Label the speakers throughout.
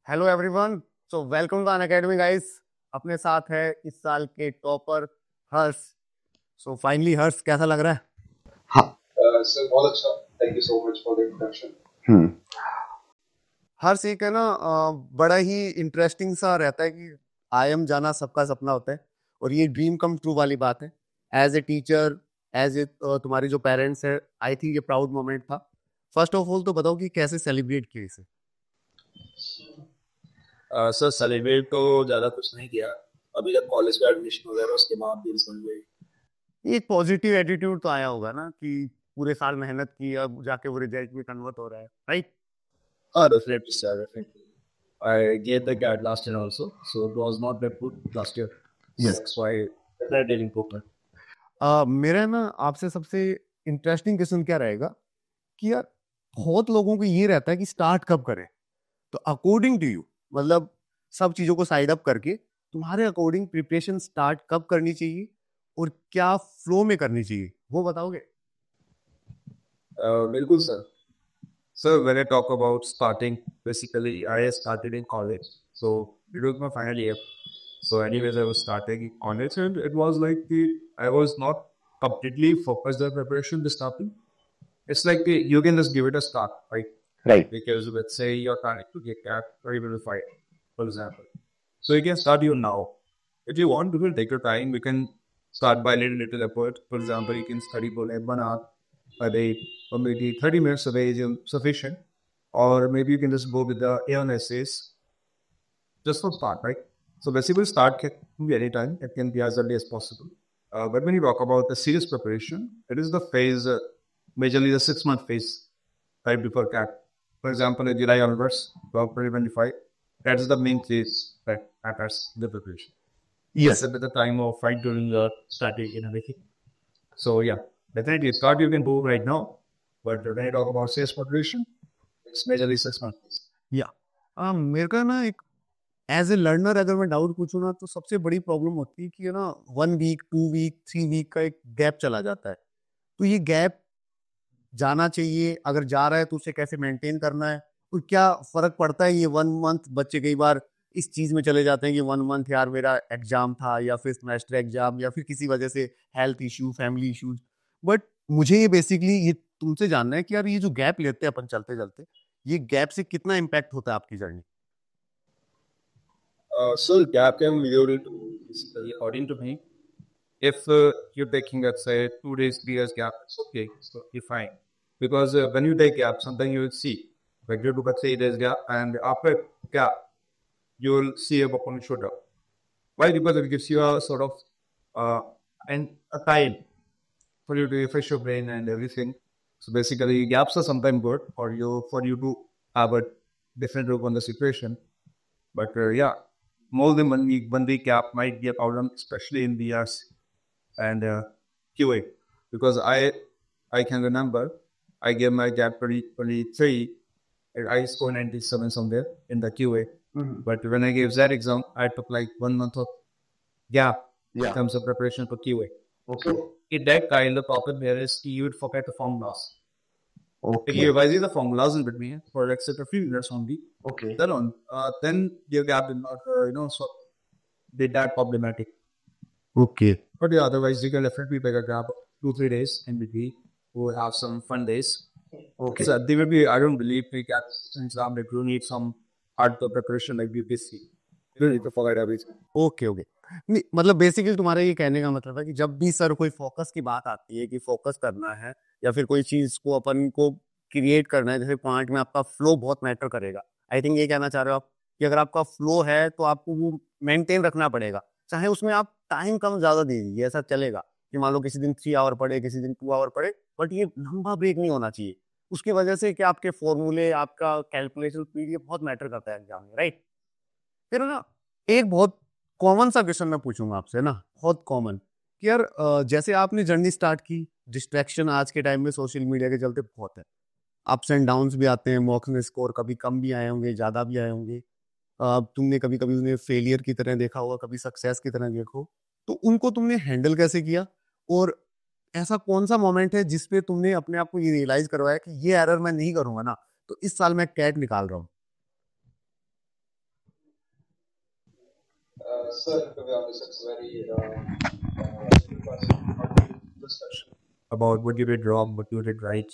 Speaker 1: Hello everyone. So welcome to Unacademy guys. अपने साथ है इस साल के टॉपर हर्ष। सो फाइनली हर्ष, कैसा लग रहा है?
Speaker 2: हाँ।
Speaker 3: सर बहुत अच्छा। Thank you so much for the introduction.
Speaker 2: Hmm.
Speaker 1: Harsh एक है ना, बड़ा ही इंटरेस्टिंग सा रहता है कि आईएम जाना सबका सपना होता है और ये ड्रीम कम ट्रू वाली बात है। As a teacher, as a तुम्हारी जो पेरेंट्स है, आई थिंक ये प्राउड मोमेंट था। फर्स्ट ऑफ ऑल तो बताओ कि कैसे सेलिब्रेट किए इसे।
Speaker 4: सर सेलिब्रेट तो ज़्यादा कुछ नहीं किया। अभी जब कॉलेज में एडमिशन हो गया उसके बाद डील्स बन गई।
Speaker 1: ये एक पॉजिटिव एटीट्यूड तो आया होगा ना कि पूरे साल मेहनत की, अब जाके वो रिजल्ट में कन्वर्ट हो रहा है, right?
Speaker 4: Definitely, sir. Definitely. I gave the CAT last year also, so it was not that good last year.
Speaker 2: Yes.
Speaker 4: That's why that did improvement.
Speaker 1: मेरा ना आपसे सबसे इंटरेस्टिंग क्वेश्चन क्या रहेगा कि यार बहुत लोगों को ये रहता है कि स्टार्ट कब करें। तो अकॉर्डिंग टू यू, मतलब सब चीजों को साइड अप करके तुम्हारे अकॉर्डिंग प्रिपरेशन स्टार्ट कब करनी चाहिए और क्या फ्लो में करनी चाहिए, वो बताओगे?
Speaker 4: बिल्कुल sir. So when I talk about starting, basically I started in college. So it was my final year. So anyways, I was starting in college and it was like I was not completely focused on preparation to starting. It's like you can just give it a start, right?
Speaker 2: Right.
Speaker 4: Because let's say you're trying to get CAT or even to fight, for example. So you can start you now. If you want, you can take your time. You can start by little effort. For example, you can study for like 1 hour a day, or maybe 30 minutes a day is sufficient. Or maybe you can just go with the A1 essays just for start, right? So basically, start can be any time. It can be as early as possible. But when you talk about the serious preparation, it is the phase, majorly the 6-month phase, right before CAT. For example, in July onwards, 2025, that is the main phase that matters the preparation.
Speaker 2: Yes.
Speaker 4: At the time of fight during the static and everything. So yeah, definitely start you can do right now. But when you talk about serious preparation, it's majorly 6 months.
Speaker 1: या मेरे का ना एक as a learner अगर मैं doubt पूछूं ना, तो सबसे बड़ी प्रॉब्लम होती है कि ना 1 वीक, 2 वीक, 3 वीक का एक गैप चला जाता है। तो ये गैप जाना चाहिए, अगर जा रहा है तो उसे कैसे मेंटेन करना है और क्या फर्क पड़ता है ये 1 मंथ? बच्चे कई बार इस चीज में चले जाते हैं कि 1 मंथ यार मेरा एग्जाम था या फिर सेमेस्टर एग्जाम या फिर किसी वजह से health issue, family issues. But मुझे ये बेसिकली ये तुमसे जानना है कि यार ये जो गैप लेते हैं अपन चलते चलते, ये गैप से कितना इम्पैक्ट होता है आपकी journey?
Speaker 4: So gap can be divided to basically according to me. If you're taking let's say 2 days, 3 days gap, it's okay, so you're fine. Because when you take gap, something you will see. Like you took a 3 days gap, and after gap, you will see a bump on your shoulder. Why? Because it gives you a sort of uh, and a time for you to refresh your brain and everything. So basically, gaps are sometimes good for you to have a different look on the situation. But yeah, more than 1 week gap might be a problem, especially in BRC and QA, because I can remember I gave my gap 2023 and I scored 97 somewhere in the QA.
Speaker 2: Mhm.
Speaker 4: But when I gave that exam, I took like 1 month of gap in
Speaker 2: Yeah.
Speaker 4: terms of preparation for QA.
Speaker 2: Okay.
Speaker 4: So in that kind, the problem here is you would forget the formulas. If
Speaker 2: Okay.
Speaker 4: you revise the formulas in between for let's say a few minutes only,
Speaker 2: Okay.
Speaker 4: then your gap will not so be that problematic.
Speaker 1: Okay.
Speaker 4: But yeah, otherwise you can definitely take a gap 2-3 days in between. We'll have some fun days.
Speaker 2: Okay.
Speaker 4: So there will be, I don't believe we get an exam that you need some hardcore preparation like BPSC. You don't need to forget everything.
Speaker 1: Okay okay. नहीं, मतलब basically तुम्हारा ये कहने का मतलब है कि जब भी सर कोई फोकस की बात आती है कि फोकस करना है या फिर कोई चीज को अपन को क्रिएट करना है, जैसे पॉइंट में आपका फ्लो बहुत मैटर करेगा। आई थिंक ये कहना चाह रहे हो आप कि अगर आपका फ्लो है तो आपको वो मेंटेन रखना पड़ेगा, चाहे उसमें आप टाइम कम ज्यादा दे दीजिए, ऐसा चलेगा कि मान लो किसी दिन 3 आवर पढ़े, किसी दिन 2 आवर पढ़े, बट ये लंबा ब्रेक नहीं होना चाहिए। उसकी वजह से क्या आपके फॉर्मूले, आपका कैलकुलेशन स्पीड, ये बहुत मैटर करता है एग्जाम में, राइट? फिर ना एक बहुत कॉमन सा क्वेश्चन मैं पूछूंगा आपसे ना, बहुत कॉमन, कि यार जैसे आपने जर्नी स्टार्ट की, डिस्ट्रैक्शन आज के टाइम में सोशल मीडिया के चलते बहुत है, अप्स एंड डाउन्स भी आते हैं, मॉक्स में स्कोर कभी कम भी आए होंगे, ज्यादा भी आए होंगे। तुमने कभी कभी उन्हें फेलियर की तरह देखा होगा, कभी सक्सेस की तरह देखो, तो उनको तुमने हैंडल कैसे किया? और ऐसा कौन सा मोमेंट है जिसपे तुमने अपने आप को ये रियलाइज करवाया कि ये एरर मैं नहीं करूंगा ना, तो इस साल मैं कैट निकाल रहा हूँ?
Speaker 3: Sir, to be honest, it's very good discussion.
Speaker 4: About what you did wrong, what you did right,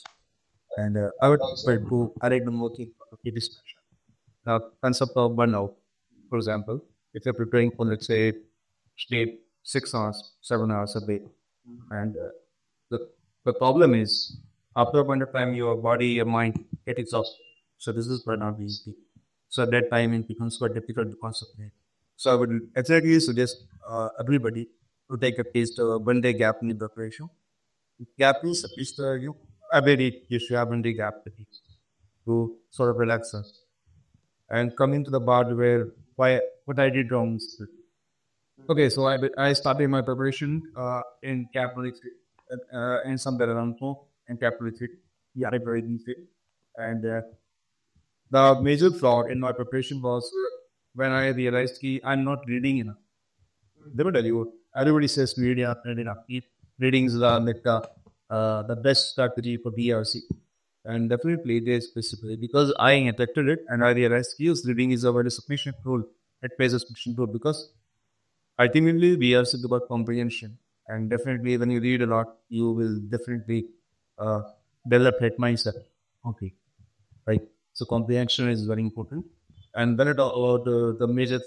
Speaker 4: and I would
Speaker 3: Also,
Speaker 4: prefer to add one more thing of the discussion. Now, concept of burnout, for example, if you're preparing for, let's say, sleep 6 hours, 7 hours a day, and the the problem is after a point of time, your body, your mind get exhausted. So this is burnout basically. So at that time, it becomes quite difficult to concentrate. So I would exactly suggest everybody to take at least a 1 day gap in the preparation. Gap means at least every day you should have 1 day gap at least to sort of relax us and come into the part where why what I did wrong. Okay, so I started my preparation in Capital in somewhere around 4 in Capital yeah, very easy. And the major flaw in my preparation was when I realized that I'm not reading enough. Let me tell you, everybody says read enough, read enough. Reading is the best strategy for BRC. And definitely it is specifically because I interpreted it and I realized skills reading is a very sufficient role. It plays a sufficient role because ultimately we are speaking about comprehension. And definitely when you read a lot, you will definitely uh, develop that mindset. Okay, right? So comprehension is very important. And when it about the major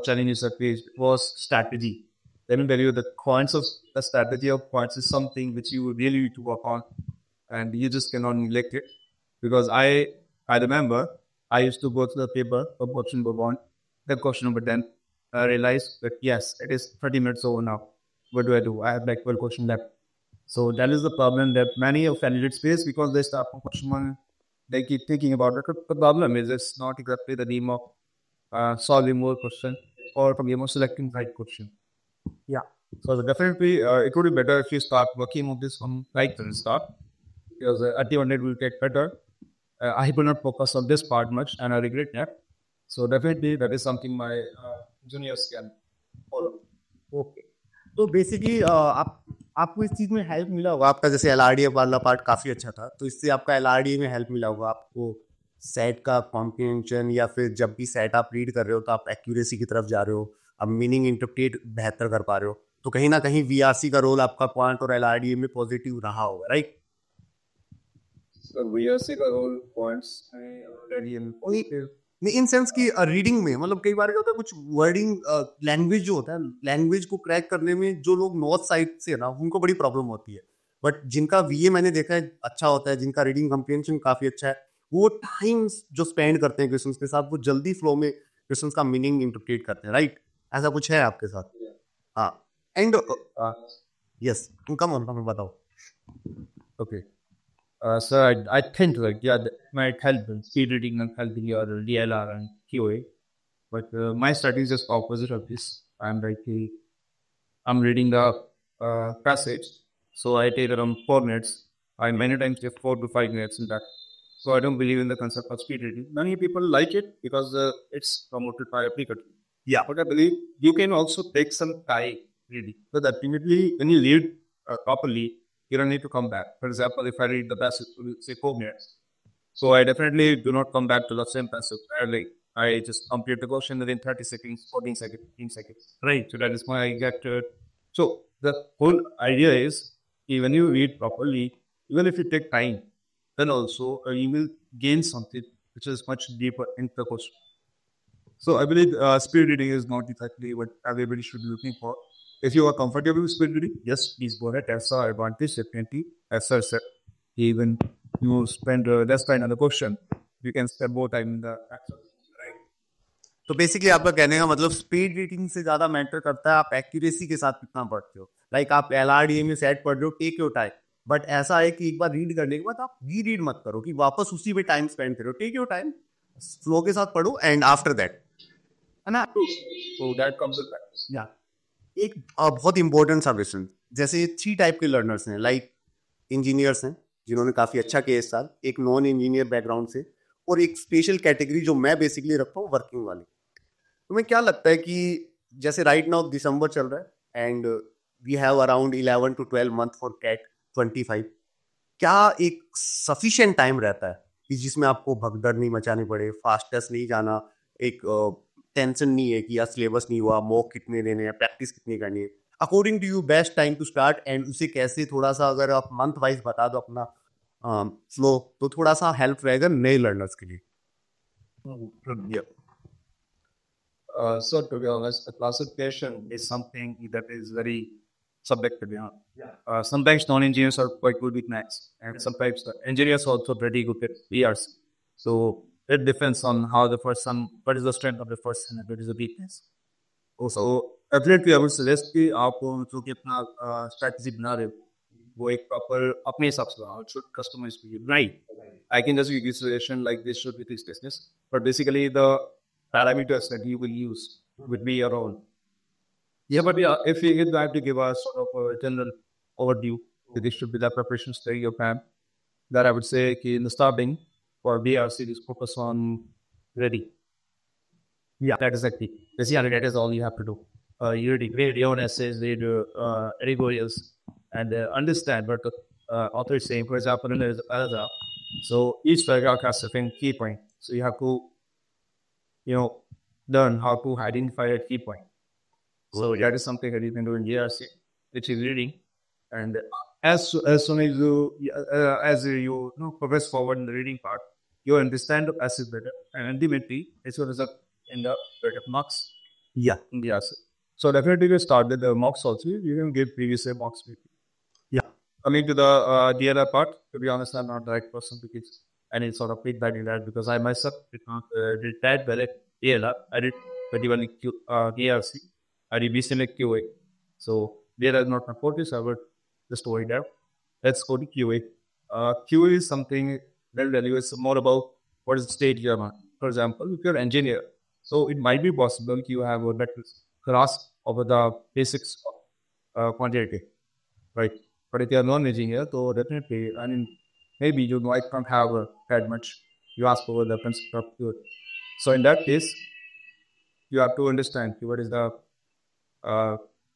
Speaker 4: challenges that faced was strategy. Let me tell you the points of the strategy of points is something which you really need to work on, and you just cannot neglect it. Because I remember I used to go to the paper for question number 1, then question number 10. I realized that yes, it is 30 minutes over now. What do I do? I have like 12 questions left. So that is the problem that many of candidates face because they start from question 1, they keep thinking about it. The problem is it's not exactly the name of solving more question or from your selecting right question. Yeah. So definitely it would be better if you start working on this from right from the start because at the end it will get better. I will not focus on this part much and I regret that. So definitely that is something my juniors can follow.
Speaker 1: Okay तो basically आपको इस चीज में help मिला होगा आपका जैसे एलआरडीए वाला पार्ट काफी अच्छा था तो इससे आपका एलआरडीए में हेल्प मिला होगा आपको सेट का कॉम्प्रिहेंशन या फिर जब भी सेट आप रीड कर रहे हो तो आप एक्यूरेसी की तरफ जा रहे हो अब मीनिंग इंटरप्रेट बेहतर कर पा रहे हो तो कहीं ना कहीं वीआरसी का रोल आपका पॉइंट और एलआरडीए में पॉजिटिव रहा होगा right
Speaker 4: So we are seeing all points already in
Speaker 1: नहीं इन सेंस की रीडिंग में मतलब कई बार क्या होता है कुछ वर्डिंग लैंग्वेज जो होता है लैंग्वेज को क्रैक करने में जो लोग नॉर्थ साइड से है ना उनको बड़ी प्रॉब्लम होती है बट जिनका वीए मैंने देखा है अच्छा होता है जिनका रीडिंग कम्प्रीहेंशन काफी अच्छा है वो टाइम जो स्पेंड करते हैं क्वेश्चंस के साथ वो जल्दी फ्लो में क्वेश्चंस का मीनिंग इंटरप्रेट करते हैं राइट ऐसा कुछ है आपके साथ हाँ एंड यस कम ऑन बताओ
Speaker 4: okay. So I think like yeah, that might help in speed reading and helping your DLR and QA. But my strategy is just opposite of this. I'm reading the passage, so I take around 4 minutes. I many times take 4 to 5 minutes in that. So I don't believe in the concept of speed reading. Many people like it because it's promoted by applicant.
Speaker 1: Yeah.
Speaker 4: But I believe you can also take some time reading. But ultimately, when you read properly, you don't need to come back. For example, if I read the passage, say 4 minutes, so I definitely do not come back to the same passage early. I just complete the question within 30 seconds, 14 seconds, 15 seconds.
Speaker 1: Right.
Speaker 4: So that is why I get so the whole idea is when you read properly, even if you take time, then also you will gain something which is much deeper into the question. So I believe speed reading is not exactly what everybody should be looking for. If you are comfortable with speed reading, yes, please go ahead. That's our advantage, definitely. As sir said, even you spend less time on the question, you can spend more time in the actual.
Speaker 1: तो basically आपका कहने का मतलब speed reading से ज्यादा matter करता है आप एक्यूरेसी के साथ कितना पढ़ते हो लाइक आप एलआरडीए में सेट पढ़ रहे हो टेक योर टाइम बट ऐसा है कि एक बार रीड करने के बाद आप री रीड मत करो कि वापस उसी पे टाइम स्पेंड करो टेक योर टाइम फ्लो के साथ पढ़ो एंड आफ्टर दैट है ना
Speaker 4: So that comes with practice.
Speaker 1: या एक बहुत इंपॉर्टेंट सा क्वेश्चन जैसे 3 टाइप के लर्नर्स हैं लाइक इंजीनियर्स हैं जिन्होंने काफी अच्छा किया इस साल एक नॉन इंजीनियर बैकग्राउंड से और एक स्पेशल कैटेगरी जो मैं बेसिकली रखता हूँ वर्किंग वाली तुम्हें क्या लगता है कि जैसे राइट नाउ दिसंबर चल रहा है and we have around 11 to 12 month for CAT 25 क्या एक सफिशिएंट टाइम रहता है कि जिसमें आपको भगदड़ नहीं मचानी पड़े फास्टेस्ट नहीं जाना एक टेंशन नहीं है कि यार सिलेबस नहीं हुआ, मॉक कितने देने हैं, प्रैक्टिस कितनी करनी है, according to you best time to start and उसे कैसे थोड़ा सा अगर आप मंथ वाइज बता दो अपना फ्लो, तो थोड़ा सा हेल्प रहेगा नए लर्नर्स के लिए.
Speaker 4: Yeah. So to be honest, the classification is something that is very subjective. Sometimes non-engineers are quite good with maths, and sometimes the engineers are also pretty good at ERs. So it depends on how the person, what is the strength of the person, and what is the weakness. Also, definitely I would suggest कि आप जो कि अपना strategy बना रहे हो, वो एक proper अपने हिसाब से बनाओ. It should customize to you. Right. I can just give you suggestion like this should be this business, but basically the parameters that you will use would be your own. Yeah, but yeah, if you get back to give us sort of a general overview, this should be the preparation study of PAM. That I would say कि in the starting for BRC, just focus on ready. Yeah, that is exactly. Basically, that is all you have to do. You read your own essays, read editorials, and understand what the author is saying. For example, in the paragraph, so each paragraph has a key point. So you have to, learn how to identify a key point. So that is something that you can do in GRC, which is reading. And as soon as you progress forward in the reading part, you understand the passage better, and ultimately it's going to result in the better marks.
Speaker 1: Yeah.
Speaker 4: Yes. So definitely you start with the mocks also. You can give previous year mocks.
Speaker 1: Yeah.
Speaker 4: Coming to the DLR part, to be honest, I'm not the right person to give any sort of feedback in that because I myself did not did that well at DLR. I did pretty well in DRC. I did BCM at QA. So DLR is not my focus. I would just over there. Let's go to QA. QA is something that is more about what is the state you're on. For example, if you're an engineer, so it might be possible you have a better grasp over the basics of quantity, right? But if you're non-engineer, so definitely, I mean, maybe you might not have had much. You ask for the principle of QA. So in that case, you have to understand what is the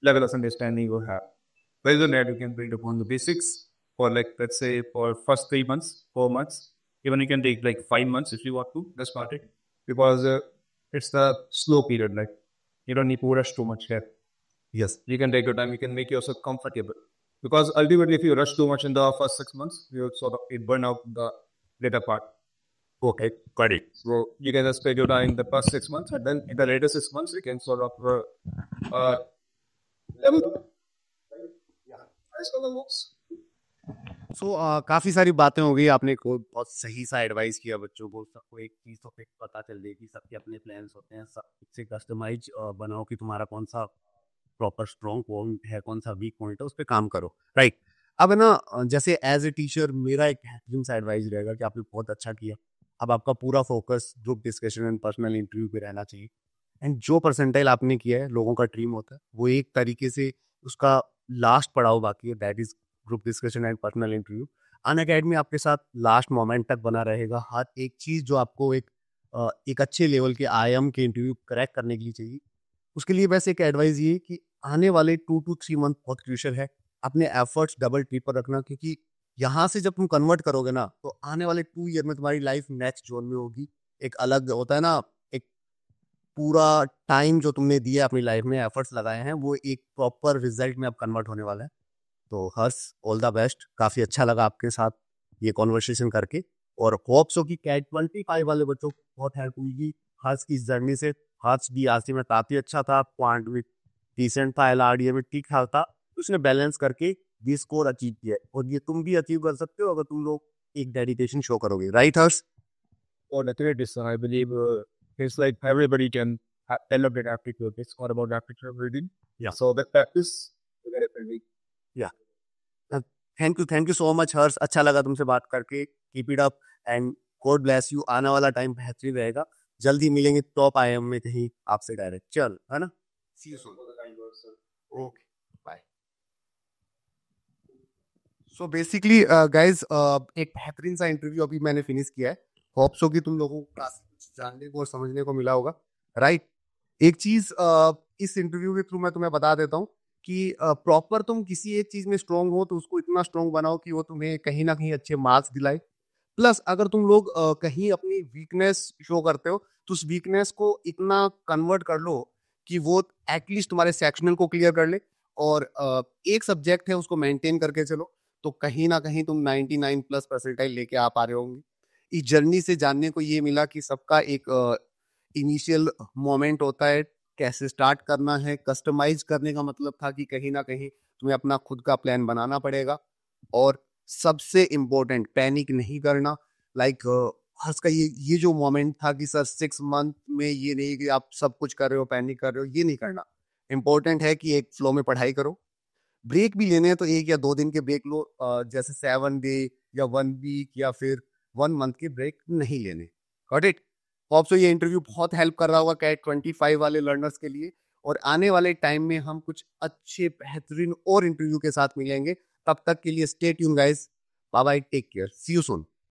Speaker 4: level of understanding you have. Based on that, you can build upon the basics for like, let's say for first 3 months, 4 months, even you can take like 5 months if you want to, that's about it. Because it's the slow period, like you don't need to rush too much here.
Speaker 1: Yes.
Speaker 4: You can take your time, you can make yourself comfortable. Because ultimately, if you rush too much in the first 6 months, you sort of burn out the later part.
Speaker 1: Okay, got it.
Speaker 4: So you can just spend your time in the first 6 months, and then in the later 6 months, you can sort of level.
Speaker 1: सो काफ़ी सारी बातें हो गई, आपने को बहुत सही सा एडवाइस किया बच्चों को. सबको एक चीज़ तो फिक्स पता चल गई कि सबके अपने प्लान्स होते हैं, सब से कस्टमाइज बनाओ कि तुम्हारा कौन सा प्रॉपर स्ट्रॉन्ग पॉइंट है, कौन सा वीक पॉइंट है, उस पर काम करो. राइट. अब है ना, जैसे एज ए टीचर मेरा एक बेहतरीन सा एडवाइस रहेगा कि आपने बहुत अच्छा किया. अब आपका पूरा focus group discussion and personal interview पे रहना चाहिए. एंड जो परसेंटाइल आपने किया है, लोगों का ड्रीम होता है, वो एक तरीके से उसका लास्ट पड़ाव बाकी है, that is group discussion and personal interview. Unacademy आपके साथ लास्ट मोमेंट तक बना रहेगा. हर एक चीज़ जो आपको एक अच्छे लेवल के IIM के इंटरव्यू क्रैक करने के लिए चाहिए, उसके लिए बस एक एडवाइस ये कि आने वाले 2 to 3 मंथ बहुत क्रूशियल है. अपने एफर्ट्स डबल ट्रिपल रखना, क्योंकि यहाँ से जब तुम कन्वर्ट करोगे ना, तो आने वाले 2 ईयर में तुम्हारी लाइफ नेक्स्ट जोन में होगी. एक अलग होता है ना, एक पूरा टाइम जो तुमने दिया अपनी लाइफ में, एफर्ट्स लगाए हैं, वो एक प्रॉपर रिजल्ट में अब कन्वर्ट होने वाला है. तो हर्ष, ऑल द बेस्ट. काफ़ी अच्छा लगा आपके साथ ये कॉन्वर्सेशन करके, और होप्स हो कि कैट 25 वाले बच्चों को बहुत हेल्प हुई हर्ष की इस जर्नी से. हर्ष DRC में काफ़ी अच्छा था, क्वांट में डिसेंट था, LRDA में ठीक ठाक था, उसने बैलेंस करके ये स्कोर अचीव किया है, और ये तुम भी अचीव कर सकते हो अगर तुम लोग एक डेडिकेशन शो करोगे. Right Harsh?
Speaker 4: For the third is, I believe it's like everybody can develop that aptitude. It's all about aptitude reading.
Speaker 1: Yeah.
Speaker 4: So the practice, you get it every week.
Speaker 1: Thank you so much Harsh. अच्छा लगा तुमसे बात करके. Keep it up and God bless you. आने वाला time बेहतरीन रहेगा. जल्दी मिलेंगे टॉप IIM में कहीं आपसे डायरेक्ट. चल, है ना? See you soon. Okay, bye. So basically guys, एक बेहतरीन सा इंटरव्यू अभी मैंने फिनिश किया है. होप्स हो कि तुम लोगों को काफी कुछ जानने को और समझने को मिला होगा. राइट. एक चीज इस इंटरव्यू के थ्रू मैं तुम्हें बता देता हूँ कि प्रॉपर तुम किसी एक चीज में स्ट्रांग हो तो उसको इतना स्ट्रांग बनाओ कि वो तुम्हें कहीं ना कहीं अच्छे मार्क्स दिलाए. प्लस अगर तुम लोग कहीं अपनी वीकनेस शो करते हो तो उस वीकनेस को इतना कन्वर्ट कर लो कि वो एटलीस्ट तुम्हारे सेक्शनल को क्लियर कर ले, और एक सब्जेक्ट है उसको मेंटेन करके चलो, तो कहीं ना कहीं तुम 99 प्लस परसेंटाइल लेके आ पा रहे होंगे। इस जर्नी से जानने को ये मिला कि सबका एक इनिशियल मोमेंट होता है, कैसे स्टार्ट करना है। कस्टमाइज करने का मतलब था कि कहीं ना कहीं तुम्हें अपना खुद का प्लान बनाना पड़ेगा, और सबसे इम्पोर्टेंट पैनिक नहीं करना। लाइक हर्ष का ये जो मोमेंट था कि सर 6 मंथ में ये नहीं कि आप सब कुछ कर रहे हो पैनिक कर रहे हो, ये नहीं करना। इम्पोर्टेंट है कि एक फ्लो में पढ़ाई करो, ब्रेक भी लेने हैं तो 1 या 2 दिन के ब्रेक लो, जैसे 7 डे या 1 वीक या फिर 1 मंथ के ब्रेक नहीं लेने। Got it. होप सो ये इंटरव्यू बहुत हेल्प कर रहा होगा कैट 25 वाले लर्नर्स के लिए, और आने वाले टाइम में हम कुछ अच्छे बेहतरीन और इंटरव्यू के साथ मिलेंगे। तब तक के लिए stay tune guys, bye bye, take care, see you soon.